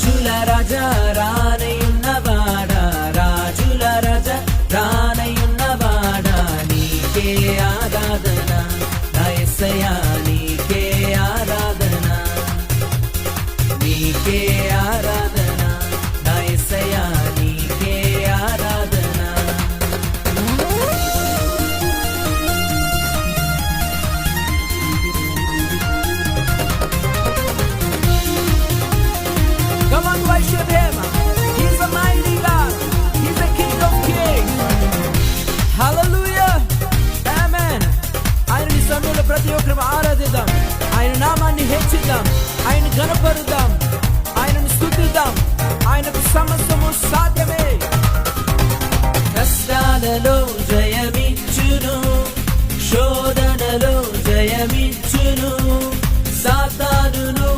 రాజుల రాజా రానయున్నవాడా, రాజుల రాజా రానయున్నవాడా, నీకే ఆరాధన నా యేసయ్యా, నీకే ఆరాధన, నీకే ఆరాధన నా యేసయ్యా, నీకే ఆరాధన. Come on, worship Him. He's a mighty God. He's the King of Kings. Hallelujah. Amen. ఆయనని సమయంలో ప్రతి ఒక్కరు ఆరాధిద్దాం, ఆయన నామాన్ని హెచ్చిద్దాం, ఆయన గణపరుద్దాం, ఆయనను స్తుతిద్దాం. ఆయనకు సమస్తము సాధ్యమే. కష్టాలలో జయమిచ్చును, శోధనలో జయమిచ్చును, సాతానును